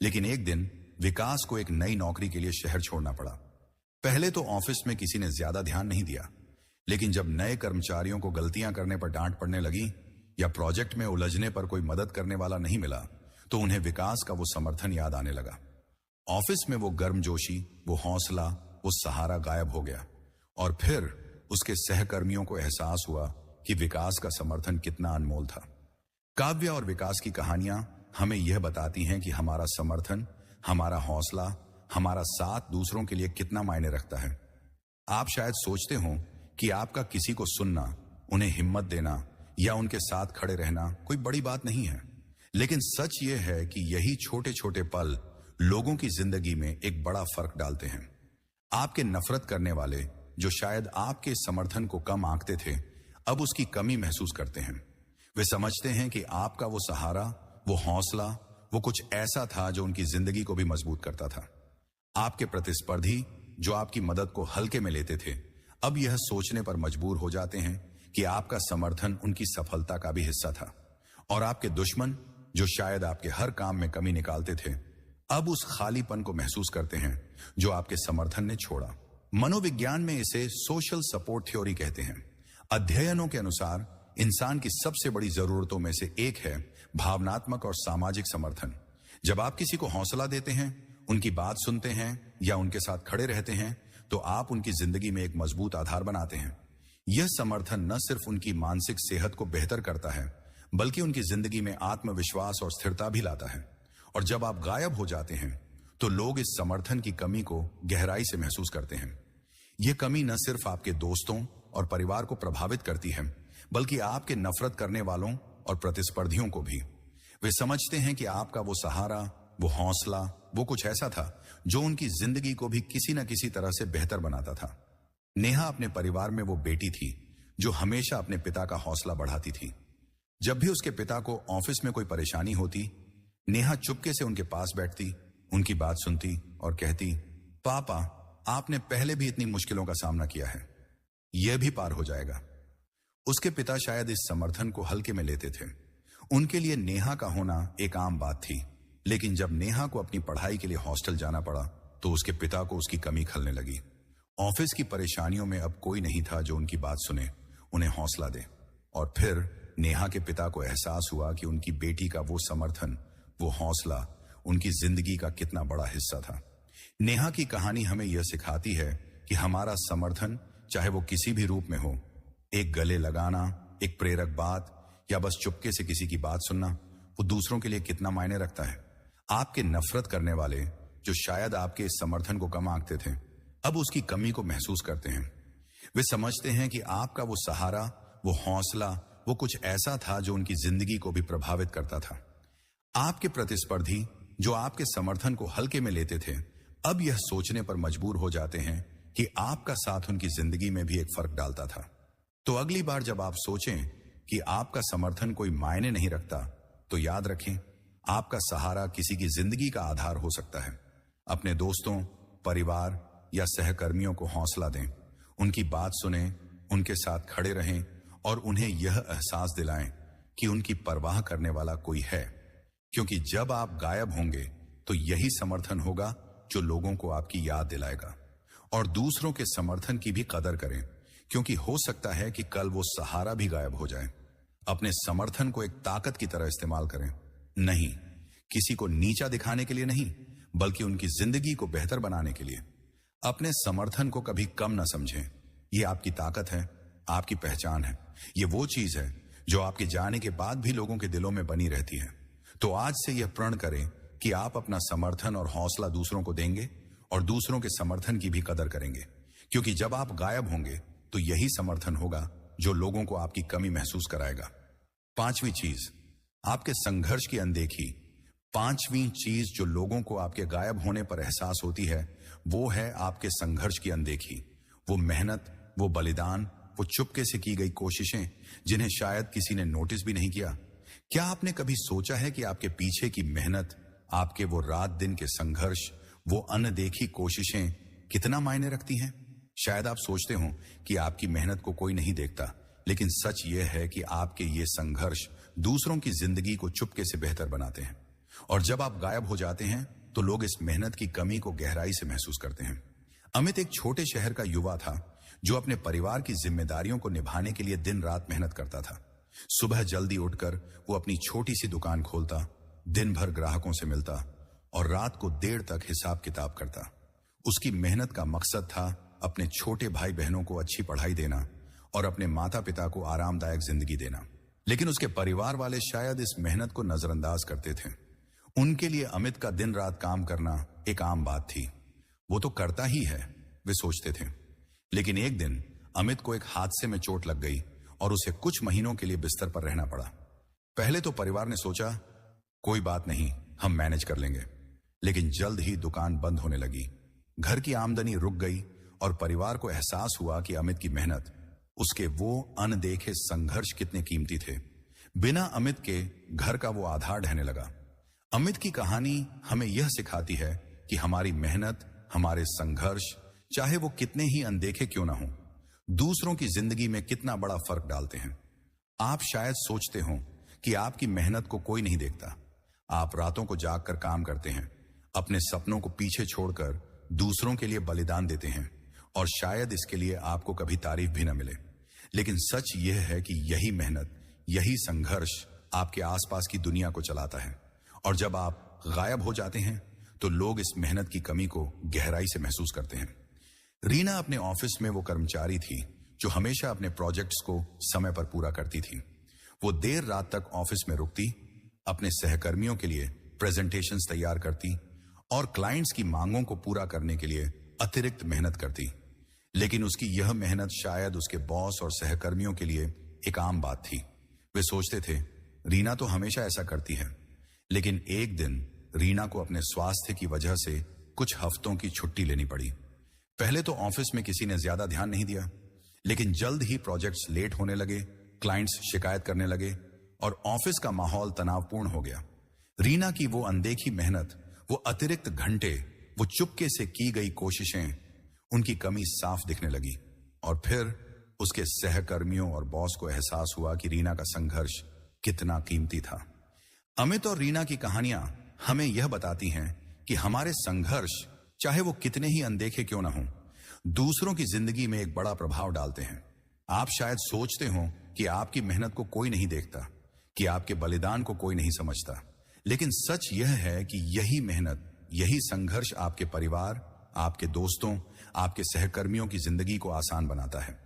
लेकिन एक दिन विकास को एक नई नौकरी के लिए शहर छोड़ना पड़ा। पहले तो ऑफिस में किसी ने ज्यादा ध्यान नहीं दिया, लेकिन जब नए कर्मचारियों को गलतियां करने पर डांट पड़ने लगी या प्रोजेक्ट में उलझने पर कोई मदद करने वाला नहीं मिला, तो उन्हें विकास का वो समर्थन याद आने लगा। ऑफिस में वो गर्मजोशी, वो हौसला, वो सहारा गायब हो गया। और फिर उसके सहकर्मियों को एहसास हुआ कि विकास का समर्थन कितना अनमोल था। काव्या और विकास की कहानियां हमें यह बताती हैं कि हमारा समर्थन, हमारा हौसला, हमारा साथ दूसरों के लिए कितना मायने रखता है। आप शायद सोचते हो कि आपका किसी को सुनना, उन्हें हिम्मत देना या उनके साथ खड़े रहना कोई बड़ी बात नहीं है, लेकिन सच ये है कि यही छोटे छोटे पल लोगों की जिंदगी में एक बड़ा फर्क डालते हैं। आपके नफरत करने वाले, जो शायद आपके समर्थन को कम आंकते थे, अब उसकी कमी महसूस करते हैं। वे समझते हैं कि आपका वो सहारा, वो हौसला, वो वो कुछ ऐसा था जो उनकी जिंदगी को भी मजबूत करता था। आपके प्रतिस्पर्धी जो आपकी मदद को हल्के में लेते थे, अब यह सोचने पर मजबूर हो जाते हैं कि आपका समर्थन उनकी सफलता का भी हिस्सा था। और आपके दुश्मन जो शायद आपके हर काम में कमी निकालते थे, अब उस खालीपन को महसूस करते हैं जो आपके समर्थन ने छोड़ा। मनोविज्ञान में इसे सोशल सपोर्ट थ्योरी कहते हैं। अध्ययनों के अनुसार इंसान की सबसे बड़ी जरूरतों में से एक है भावनात्मक और सामाजिक समर्थन। जब आप किसी को हौसला देते हैं, उनकी बात सुनते हैं या उनके साथ खड़े रहते हैं, तो आप उनकी जिंदगी में एक मजबूत आधार बनाते हैं। यह समर्थन न सिर्फ उनकी मानसिक सेहत को बेहतर करता है, बल्कि उनकी जिंदगी में आत्मविश्वास और स्थिरता भी लाता है। और जब आप गायब हो जाते हैं, तो लोग इस समर्थन की कमी को गहराई से महसूस करते हैं। यह कमी न सिर्फ आपके दोस्तों और परिवार को प्रभावित करती है, बल्कि आपके नफरत करने वालों और प्रतिस्पर्धियों को भी। वे समझते हैं कि आपका वो सहारा, वो हौसला, वो कुछ ऐसा था जो उनकी जिंदगी को भी किसी न किसी तरह से बेहतर बनाता था। नेहा अपने परिवार में वो बेटी थी जो हमेशा अपने पिता का हौसला बढ़ाती थी। जब भी उसके पिता को ऑफिस में कोई परेशानी होती, नेहा चुपके से उनके पास बैठती, उनकी बात सुनती और कहती, पापा, आपने पहले भी इतनी मुश्किलों का सामना किया है, यह भी पार हो जाएगा। उसके पिता शायद इस समर्थन को हल्के में लेते थे। उनके लिए नेहा का होना एक आम बात थी। लेकिन जब नेहा को अपनी पढ़ाई के लिए हॉस्टल जाना पड़ा, तो उसके पिता को उसकी कमी खलने लगी। ऑफिस की परेशानियों में अब कोई नहीं था जो उनकी बात सुने, उन्हें हौसला दे। और फिर नेहा के पिता को एहसास हुआ कि उनकी बेटी का वो समर्थन, वो हौसला उनकी जिंदगी का कितना बड़ा हिस्सा था। नेहा की कहानी हमें यह सिखाती है कि हमारा समर्थन, चाहे वो किसी भी रूप में हो, एक गले लगाना, एक प्रेरक बात या बस चुपके से किसी की बात सुनना, वो दूसरों के लिए कितना मायने रखता है। आपके नफरत करने वाले जो शायद आपके इस समर्थन को कम आंकते थे, अब उसकी कमी को महसूस करते हैं। वे समझते हैं कि आपका वो सहारा, वो हौसला, वो कुछ ऐसा था जो उनकी जिंदगी को भी प्रभावित करता था। आपके प्रतिस्पर्धी जो आपके समर्थन को हल्के में लेते थे, अब यह सोचने पर मजबूर हो जाते हैं कि आपका साथ उनकी जिंदगी में भी एक फर्क डालता था। तो अगली बार जब आप सोचें कि आपका समर्थन कोई मायने नहीं रखता, तो याद रखें, आपका सहारा किसी की जिंदगी का आधार हो सकता है। अपने दोस्तों, परिवार या सहकर्मियों को हौसला दें, उनकी बात सुने, उनके साथ खड़े रहें और उन्हें यह एहसास दिलाएं कि उनकी परवाह करने वाला कोई है। क्योंकि जब आप गायब होंगे, तो यही समर्थन होगा जो लोगों को आपकी याद दिलाएगा। और दूसरों के समर्थन की भी कदर करें, क्योंकि हो सकता है कि कल वो सहारा भी गायब हो जाए। अपने समर्थन को एक ताकत की तरह इस्तेमाल करें, नहीं किसी को नीचा दिखाने के लिए नहीं, बल्कि उनकी जिंदगी को बेहतर बनाने के लिए। अपने समर्थन को कभी कम न समझें। ये आपकी ताकत है, आपकी पहचान है। ये वो चीज है जो आपके जाने के बाद भी लोगों के दिलों में बनी रहती है। तो आज से यह प्रण करें कि आप अपना समर्थन और हौसला दूसरों को देंगे और दूसरों के समर्थन की भी कदर करेंगे। क्योंकि जब आप गायब होंगे, तो यही समर्थन होगा जो लोगों को आपकी कमी महसूस कराएगा। पांचवी चीज, आपके संघर्ष की अनदेखी। पांचवी चीज जो लोगों को आपके गायब होने पर एहसास होती है, वो है आपके संघर्ष की अनदेखी। वो मेहनत, वो बलिदान, वो चुपके से की गई कोशिशें जिन्हें शायद किसी ने नोटिस भी नहीं किया। क्या आपने कभी सोचा है कि आपके पीछे की मेहनत, आपके वो रात दिन के संघर्ष, वो अनदेखी कोशिशें कितना मायने रखती हैं? शायद आप सोचते हो कि आपकी मेहनत को कोई नहीं देखता, लेकिन सच यह है कि आपके ये संघर्ष दूसरों की जिंदगी को चुपके से बेहतर बनाते हैं। और जब आप गायब हो जाते हैं, तो लोग इस मेहनत की कमी को गहराई से महसूस करते हैं। अमित एक छोटे शहर का युवा था जो अपने परिवार की जिम्मेदारियों को निभाने के लिए दिन रात मेहनत करता था। सुबह जल्दी उठकर वो अपनी छोटी सी दुकान खोलता, दिन भर ग्राहकों से मिलता और रात को देर तक हिसाब किताब करता। उसकी मेहनत का मकसद था अपने छोटे भाई बहनों को अच्छी पढ़ाई देना और अपने माता पिता को आरामदायक जिंदगी देना। लेकिन उसके परिवार वाले शायद इस मेहनत को नजरअंदाज करते थे। उनके लिए अमित का दिन रात काम करना एक आम बात थी। वो तो करता ही है, वे सोचते थे। लेकिन एक दिन अमित को एक हादसे में चोट लग गई और उसे कुछ महीनों के लिए बिस्तर पर रहना पड़ा। पहले तो परिवार ने सोचा कोई बात नहीं, हम मैनेज कर लेंगे। लेकिन जल्द ही दुकान बंद होने लगी, घर की आमदनी रुक गई और परिवार को एहसास हुआ कि अमित की मेहनत, उसके वो अनदेखे संघर्ष कितने कीमती थे। बिना अमित के घर का वो आधार ढहने लगा। अमित की कहानी हमें यह सिखाती है कि हमारी मेहनत, हमारे संघर्ष, चाहे वो कितने ही अनदेखे क्यों ना हो, दूसरों की जिंदगी में कितना बड़ा फर्क डालते हैं। आप शायद सोचते हो कि आपकी मेहनत को कोई नहीं देखता। आप रातों को जागकर काम करते हैं, अपने सपनों को पीछे छोड़कर दूसरों के लिए बलिदान देते हैं, और शायद इसके लिए आपको कभी तारीफ भी न मिले। लेकिन सच यह है कि यही मेहनत, यही संघर्ष आपके आसपास की दुनिया को चलाता है। और जब आप गायब हो जाते हैं तो लोग इस मेहनत की कमी को गहराई से महसूस करते हैं। रीना अपने ऑफिस में वो कर्मचारी थी जो हमेशा अपने प्रोजेक्ट्स को समय पर पूरा करती थी। वो देर रात तक ऑफिस में रुकती, अपने सहकर्मियों के लिए प्रेजेंटेशंस तैयार करती और क्लाइंट्स की मांगों को पूरा करने के लिए अतिरिक्त मेहनत करती। लेकिन उसकी यह मेहनत शायद उसके बॉस और सहकर्मियों के लिए एक आम बात थी। वे सोचते थे, रीना तो हमेशा ऐसा करती है। लेकिन एक दिन रीना को अपने स्वास्थ्य की वजह से कुछ हफ्तों की छुट्टी लेनी पड़ी। पहले तो ऑफिस में किसी ने ज्यादा ध्यान नहीं दिया, लेकिन जल्द ही प्रोजेक्ट्स लेट होने लगे, क्लाइंट्स शिकायत करने लगे और ऑफिस का माहौल तनावपूर्ण हो गया। रीना की वो अनदेखी मेहनत, वो अतिरिक्त घंटे, वो चुपके से की गई कोशिशें, उनकी कमी साफ दिखने लगी। और फिर उसके सहकर्मियों और बॉस को एहसास हुआ कि रीना का संघर्ष कितना कीमती था। अमित और रीना की कहानियां हमें यह बताती हैं कि हमारे संघर्ष, चाहे वो कितने ही अनदेखे क्यों ना हो, दूसरों की जिंदगी में एक बड़ा प्रभाव डालते हैं। आप शायद सोचते हो कि आपकी मेहनत को कोई नहीं देखता, कि आपके बलिदान को कोई नहीं समझता। लेकिन सच यह है कि यही मेहनत, यही संघर्ष आपके परिवार, आपके दोस्तों, आपके सहकर्मियों की जिंदगी को आसान बनाता है।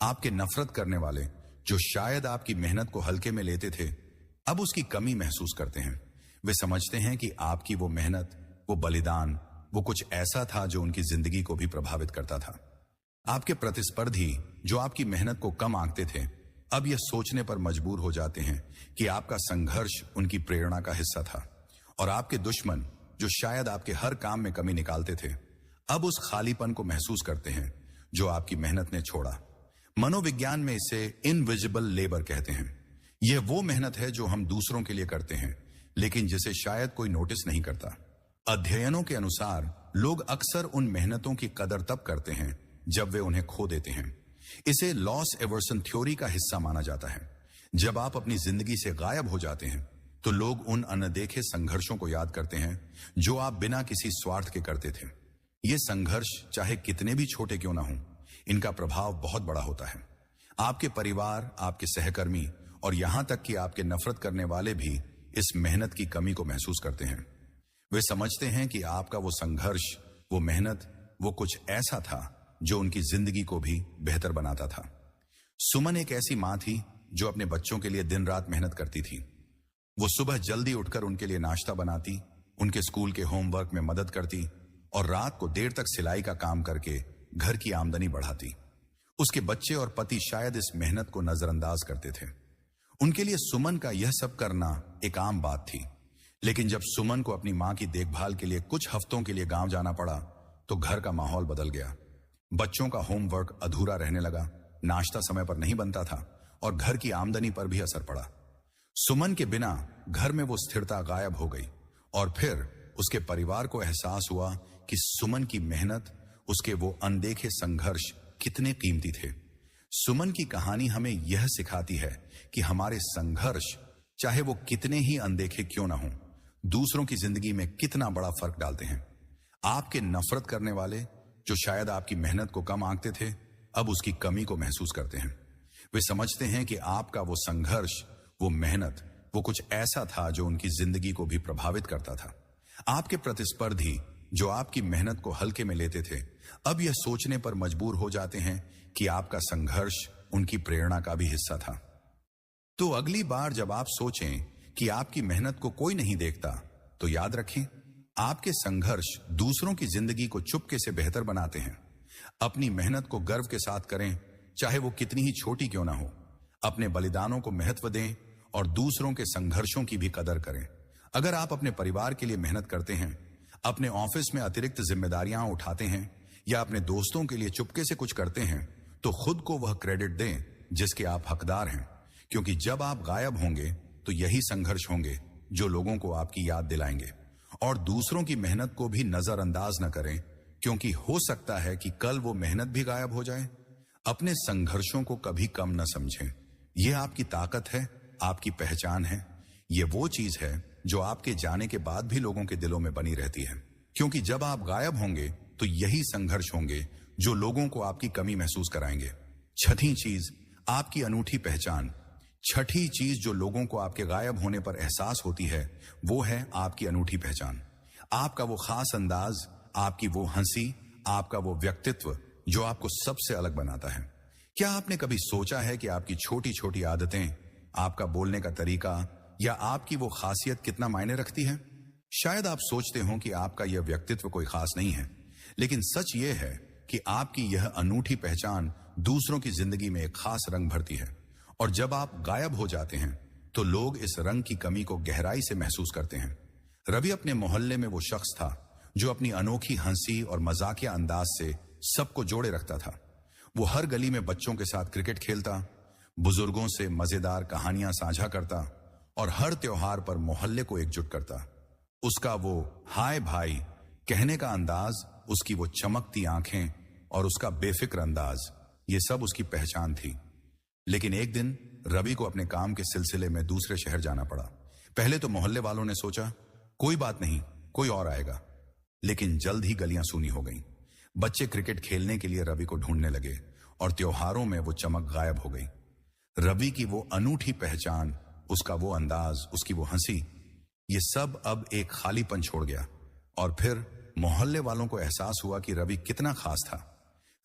आपके नफरत करने वाले, जो शायद आपकी मेहनत को हल्के में लेते थे, अब उसकी कमी महसूस करते हैं। वे समझते हैं कि आपकी वो मेहनत, वो बलिदान, वो कुछ ऐसा था जो उनकी जिंदगी को भी प्रभावित करता था। आपके प्रतिस्पर्धी, जो आपकी मेहनत को कम आंकते थे, अब यह सोचने पर मजबूर हो जाते हैं कि आपका संघर्ष उनकी प्रेरणा का हिस्सा था। और आपके दुश्मन, जो शायद आपके हर काम में कमी निकालते थे, अब उस खालीपन को महसूस करते हैं जो आपकी मेहनत ने छोड़ा। मनोविज्ञान में इसे इनविजिबल लेबर कहते हैं। यह वो मेहनत है जो हम दूसरों के लिए करते हैं, लेकिन जिसे शायद कोई नोटिस नहीं करता। अध्ययनों के अनुसार लोग अक्सर उन मेहनतों की कदर तब करते हैं जब वे उन्हें खो देते हैं। इसे लॉस एवर्सन थ्योरी का हिस्सा माना जाता है। जब आप अपनी जिंदगी से गायब हो जाते हैं तो लोग उन अनदेखे संघर्षों को याद करते हैं जो आप बिना किसी स्वार्थ के करते थे। ये संघर्ष चाहे कितने भी छोटे क्यों ना हों, इनका प्रभाव बहुत बड़ा होता है। आपके परिवार, आपके सहकर्मी और यहां तक कि आपके नफरत करने वाले भी इस मेहनत की कमी को महसूस करते हैं। वे समझते हैं कि आपका वो संघर्ष, वो मेहनत, वो कुछ ऐसा था जो उनकी जिंदगी को भी बेहतर बनाता था। सुमन एक ऐसी मां थी जो अपने बच्चों के लिए दिन रात मेहनत करती थी। वो सुबह जल्दी उठकर उनके लिए नाश्ता बनाती, उनके स्कूल के होमवर्क में मदद करती और रात को देर तक सिलाई का काम करके घर की आमदनी बढ़ाती। उसके बच्चे और पति शायद इस मेहनत को नजरअंदाज करते थे। उनके लिए सुमन का यह सब करना एक आम बात थी। लेकिन जब सुमन को अपनी मां की देखभाल के लिए कुछ हफ्तों के लिए गांव जाना पड़ा तो घर का माहौल बदल गया। बच्चों का होमवर्क अधूरा रहने लगा, नाश्ता समय पर नहीं बनता था और घर की आमदनी पर भी असर पड़ा। सुमन के बिना घर में वो स्थिरता गायब हो गई और फिर उसके परिवार को एहसास हुआ कि सुमन की मेहनत, उसके वो अनदेखे संघर्ष कितने कीमती थे। सुमन की कहानी हमें यह सिखाती है कि हमारे संघर्ष, चाहे वो कितने ही अनदेखे क्यों ना हों, दूसरों की जिंदगी में कितना बड़ा फर्क डालते हैं। आपके नफरत करने वाले, जो शायद आपकी मेहनत को कम आंकते थे, अब उसकी कमी को महसूस करते हैं। वे समझते हैं कि आपका वो संघर्ष, वो मेहनत, वो कुछ ऐसा था जो उनकी जिंदगी को भी प्रभावित करता था। आपके प्रतिस्पर्धी, जो आपकी मेहनत को हल्के में लेते थे, अब यह सोचने पर मजबूर हो जाते हैं कि आपका संघर्ष उनकी प्रेरणा का भी हिस्सा था। तो अगली बार जब आप सोचें कि आपकी मेहनत को कोई नहीं देखता, तो याद रखें, आपके संघर्ष दूसरों की जिंदगी को चुपके से बेहतर बनाते हैं। अपनी मेहनत को गर्व के साथ करें, चाहे वो कितनी ही छोटी क्यों ना हो। अपने बलिदानों को महत्व दें और दूसरों के संघर्षों की भी कदर करें। अगर आप अपने परिवार के लिए मेहनत करते हैं, अपने ऑफिस में अतिरिक्त जिम्मेदारियां उठाते हैं या अपने दोस्तों के लिए चुपके से कुछ करते हैं, तो खुद को वह क्रेडिट दें जिसके आप हकदार हैं। क्योंकि जब आप गायब होंगे तो यही संघर्ष होंगे जो लोगों को आपकी याद दिलाएंगे, और दूसरों की मेहनत को भी नजरअंदाज न करें, क्योंकि हो सकता है कि कल वो मेहनत भी गायब हो जाए। अपने संघर्षों को कभी कम न समझें। यह आपकी ताकत है, आपकी पहचान है। ये वो चीज है जो आपके जाने के बाद भी लोगों के दिलों में बनी रहती है, क्योंकि जब आप गायब होंगे तो यही संघर्ष होंगे जो लोगों को आपकी कमी महसूस कराएंगे। छठी चीज, आपकी अनूठी पहचान। छठी चीज जो लोगों को आपके गायब होने पर एहसास होती है, वो है आपकी अनूठी पहचान। आपका वो खास अंदाज, आपकी वो हंसी, आपका वो व्यक्तित्व जो आपको सबसे अलग बनाता है। क्या आपने कभी सोचा है कि आपकी छोटी छोटी आदतें, आपका बोलने का तरीका या आपकी वो खासियत कितना मायने रखती है? शायद आप सोचते हो कि आपका यह व्यक्तित्व कोई खास नहीं है, लेकिन सच यह है कि आपकी यह अनूठी पहचान दूसरों की जिंदगी में एक खास रंग भरती है। और जब आप गायब हो जाते हैं तो लोग इस रंग की कमी को गहराई से महसूस करते हैं। रवि अपने मोहल्ले में वो शख्स था जो अपनी अनोखी हंसी और मजाकिया अंदाज से सबको जोड़े रखता था। वो हर गली में बच्चों के साथ क्रिकेट खेलता, बुजुर्गों से मजेदार कहानियां साझा करता और हर त्योहार पर मोहल्ले को एकजुट करता। उसका वो हाय भाई कहने का अंदाज, उसकी वो चमकती आंखें और उसका बेफिक्र अंदाज, ये सब उसकी पहचान थी। लेकिन एक दिन रवि को अपने काम के सिलसिले में दूसरे शहर जाना पड़ा। पहले तो मोहल्ले वालों ने सोचा कोई बात नहीं, कोई और आएगा, लेकिन जल्द ही गलियां सूनी हो गईं। बच्चे क्रिकेट खेलने के लिए रवि को ढूंढने लगे और त्योहारों में वो चमक गायब हो गई। रवि की वो अनूठी पहचान, उसका वो अंदाज, उसकी वो हंसी, ये सब अब एक खालीपन छोड़ गया। और फिर मोहल्ले वालों को एहसास हुआ कि रवि कितना खास था।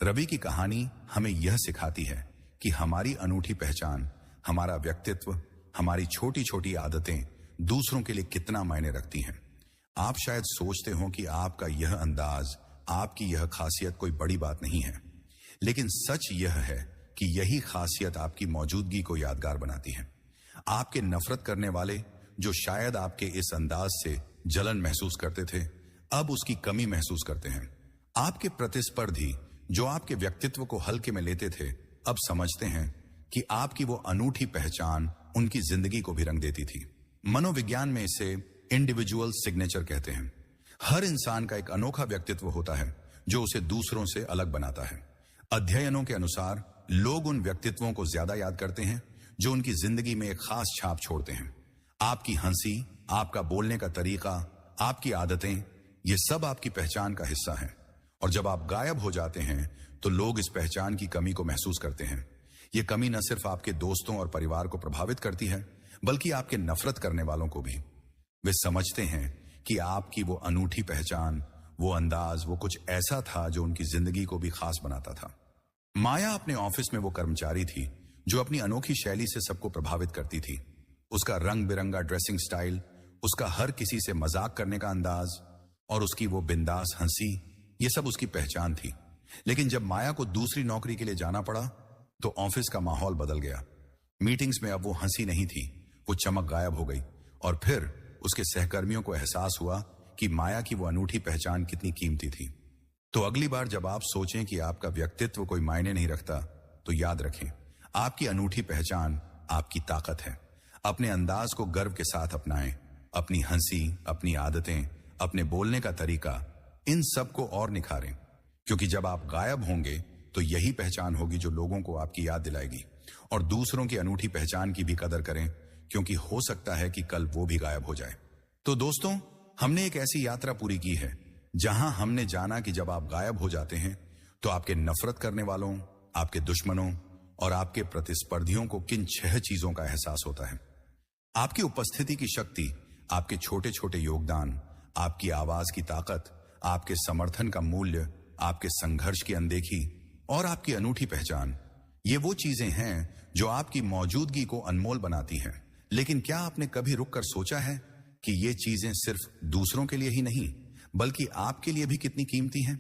रवि की कहानी हमें यह सिखाती है कि हमारी अनूठी पहचान, हमारा व्यक्तित्व, हमारी छोटी छोटी आदतें दूसरों के लिए कितना मायने रखती हैं। आप शायद सोचते हो कि आपका यह अंदाज, आपकी यह खासियत कोई बड़ी बात नहीं है, लेकिन सच यह है कि यही खासियत आपकी मौजूदगी को यादगार बनाती है। आपके नफरत करने वाले, जो शायद आपके इस अंदाज से जलन महसूस करते थे, अब उसकी कमी महसूस करते हैं। आपके प्रतिस्पर्धी, जो आपके व्यक्तित्व को हल्के में लेते थे, अब समझते हैं कि आपकी वो अनूठी पहचान उनकी जिंदगी को भी रंग देती थी। मनोविज्ञान में इसे इंडिविजुअल सिग्नेचर कहते हैं। हर इंसान का एक अनोखा व्यक्तित्व होता है जो उसे दूसरों से अलग बनाता है। अध्ययनों के अनुसार लोग उन व्यक्तित्वों को ज्यादा याद करते हैं जो उनकी जिंदगी में एक खास छाप छोड़ते हैं। आपकी हंसी, आपका बोलने का तरीका, आपकी आदतें, ये सब आपकी पहचान का हिस्सा है। और जब आप गायब हो जाते हैं तो लोग इस पहचान की कमी को महसूस करते हैं। ये कमी न सिर्फ आपके दोस्तों और परिवार को प्रभावित करती है, बल्कि आपके नफरत करने वालों को भी। वे समझते हैं कि आपकी वो अनूठी पहचान, वो अंदाज, वो कुछ ऐसा था जो उनकी जिंदगी को भी खास बनाता था। माया अपने ऑफिस में वो कर्मचारी थी जो अपनी अनोखी शैली से सबको प्रभावित करती थी। उसका रंग बिरंगा ड्रेसिंग स्टाइल, उसका हर किसी से मजाक करने का अंदाज और उसकी वो बिंदास हंसी, ये सब उसकी पहचान थी। लेकिन जब माया को दूसरी नौकरी के लिए जाना पड़ा तो ऑफिस का माहौल बदल गया। मीटिंग्स में अब वो हंसी नहीं थी, वो चमक गायब हो गई। और फिर उसके सहकर्मियों को एहसास हुआ कि माया की वो अनूठी पहचान कितनी कीमती थी। तो अगली बार जब आप सोचें कि आपका व्यक्तित्व कोई मायने नहीं रखता, तो याद रखें, आपकी अनूठी पहचान आपकी ताकत है। अपने अंदाज को गर्व के साथ अपनाएं। अपनी हंसी, अपनी आदतें, अपने बोलने का तरीका, इन सब को और निखारें, क्योंकि जब आप गायब होंगे तो यही पहचान होगी जो लोगों को आपकी याद दिलाएगी। और दूसरों की अनूठी पहचान की भी कदर करें, क्योंकि हो सकता है कि कल वो भी गायब हो जाए। तो दोस्तों, हमने एक ऐसी यात्रा पूरी की है जहां हमने जाना कि जब आप गायब हो जाते हैं तो आपके नफरत करने वालों, आपके दुश्मनों और आपके प्रतिस्पर्धियों को किन 6 चीजों का एहसास होता है। आपकी उपस्थिति की शक्ति, आपके छोटे छोटे योगदान, आपकी आवाज की ताकत, आपके समर्थन का मूल्य, आपके संघर्ष की अनदेखी और आपकी अनूठी पहचान, ये वो चीजें हैं जो आपकी मौजूदगी को अनमोल बनाती हैं। लेकिन क्या आपने कभी रुककर सोचा है कि ये चीजें सिर्फ दूसरों के लिए ही नहीं, बल्कि आपके लिए भी कितनी कीमती हैं?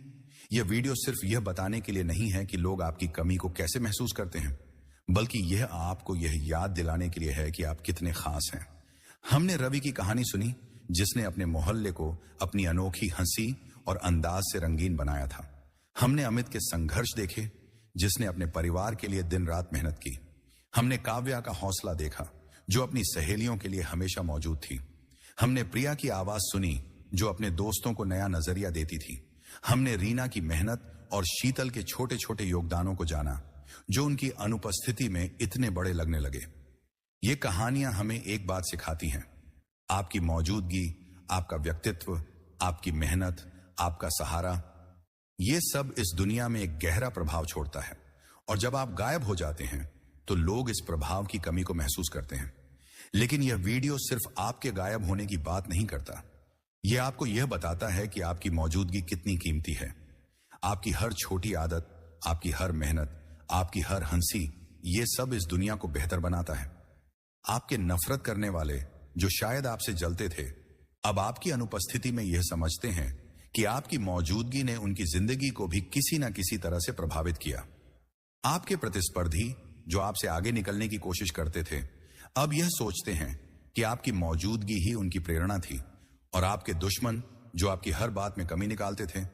यह वीडियो सिर्फ यह बताने के लिए नहीं है कि लोग आपकी कमी को कैसे महसूस करते हैं, बल्कि यह आपको यह याद दिलाने के लिए है कि आप कितने खास हैं। हमने रवि की कहानी सुनी, जिसने अपने मोहल्ले को अपनी अनोखी हंसी और अंदाज से रंगीन बनाया था। हमने अमित के संघर्ष देखे, जिसने अपने परिवार के लिए दिन रात मेहनत की। हमने काव्या का हौसला देखा, जो अपनी सहेलियों के लिए हमेशा मौजूद थी। हमने प्रिया की आवाज सुनी जो अपने दोस्तों को नया नजरिया देती थी। हमने रीना की मेहनत और शीतल के छोटे छोटे योगदानों को जाना जो उनकी अनुपस्थिति में इतने बड़े लगने लगे। ये कहानियां हमें एक बात सिखाती हैं, आपकी मौजूदगी, आपका व्यक्तित्व, आपकी मेहनत, आपका सहारा, ये सब इस दुनिया में एक गहरा प्रभाव छोड़ता है। और जब आप गायब हो जाते हैं तो लोग इस प्रभाव की कमी को महसूस करते हैं। लेकिन यह वीडियो सिर्फ आपके गायब होने की बात नहीं करता, यह आपको यह बताता है कि आपकी मौजूदगी कितनी कीमती है। आपकी हर छोटी आदत, आपकी हर मेहनत, आपकी हर हंसी, ये सब इस दुनिया को बेहतर बनाता है। आपके नफरत करने वाले जो शायद आपसे जलते थे, अब आपकी अनुपस्थिति में यह समझते हैं कि आपकी मौजूदगी ने उनकी जिंदगी को भी किसी न किसी तरह से प्रभावित किया। आपके प्रतिस्पर्धी जो आपसे आगे निकलने की कोशिश करते थे, अब यह सोचते हैं कि आपकी मौजूदगी ही उनकी प्रेरणा थी। और आपके दुश्मन जो आपकी हर बात में कमी निकालते थे,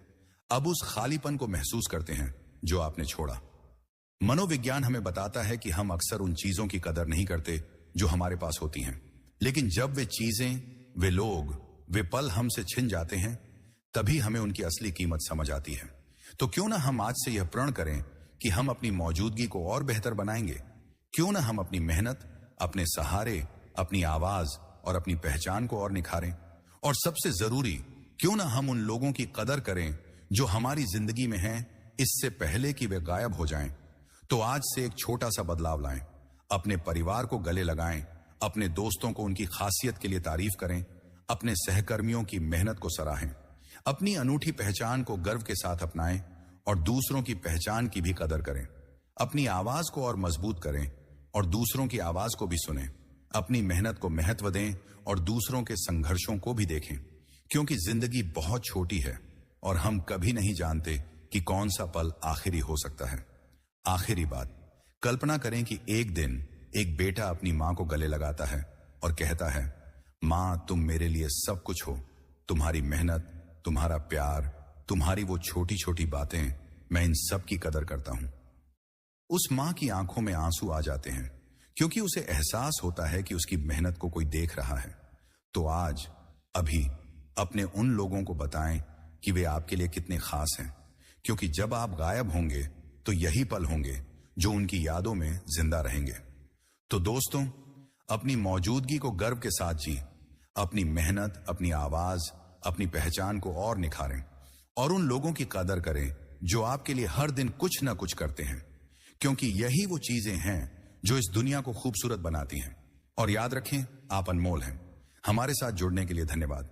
अब उस खालीपन को महसूस करते हैं जो आपने छोड़ा। मनोविज्ञान हमें बताता है कि हम अक्सर उन चीजों की कदर नहीं करते जो हमारे पास होती हैं, लेकिन जब वे चीजें, वे लोग, वे पल हमसे छिन जाते हैं, तभी हमें उनकी असली कीमत समझ आती है। तो क्यों ना हम आज से यह प्रण करें कि हम अपनी मौजूदगी को और बेहतर बनाएंगे। क्यों ना हम अपनी मेहनत, अपने सहारे, अपनी आवाज और अपनी पहचान को और निखारें। और सबसे जरूरी, क्यों ना हम उन लोगों की कदर करें जो हमारी जिंदगी में हैं, इससे पहले कि वे गायब हो जाएं। तो आज से एक छोटा सा बदलाव लाएं, अपने परिवार को गले लगाएं, अपने दोस्तों को उनकी खासियत के लिए तारीफ करें, अपने सहकर्मियों की मेहनत को सराहें, अपनी अनूठी पहचान को गर्व के साथ अपनाएं और दूसरों की पहचान की भी कदर करें। अपनी आवाज को और मजबूत करें और दूसरों की आवाज को भी सुनें। अपनी मेहनत को महत्व दें और दूसरों के संघर्षों को भी देखें, क्योंकि जिंदगी बहुत छोटी है और हम कभी नहीं जानते कि कौन सा पल आखिरी हो सकता है। आखिरी बात, कल्पना करें कि एक दिन एक बेटा अपनी मां को गले लगाता है और कहता है, मां तुम मेरे लिए सब कुछ हो, तुम्हारी मेहनत, तुम्हारा प्यार, तुम्हारी वो छोटी छोटी बातें, मैं इन सब की कदर करता हूं। उस मां की आंखों में आंसू आ जाते हैं क्योंकि उसे एहसास होता है कि उसकी मेहनत को कोई देख रहा है। तो आज, अभी अपने उन लोगों को बताएं कि वे आपके लिए कितने खास हैं, क्योंकि जब आप गायब होंगे तो यही पल होंगे जो उनकी यादों में जिंदा रहेंगे। तो दोस्तों, अपनी मौजूदगी को गर्व के साथ जी, अपनी मेहनत, अपनी आवाज, अपनी पहचान को और निखारें और उन लोगों की कदर करें जो आपके लिए हर दिन कुछ ना कुछ करते हैं, क्योंकि यही वो चीजें हैं जो इस दुनिया को खूबसूरत बनाती हैं। और याद रखें, आप अनमोल हैं। हमारे साथ जुड़ने के लिए धन्यवाद।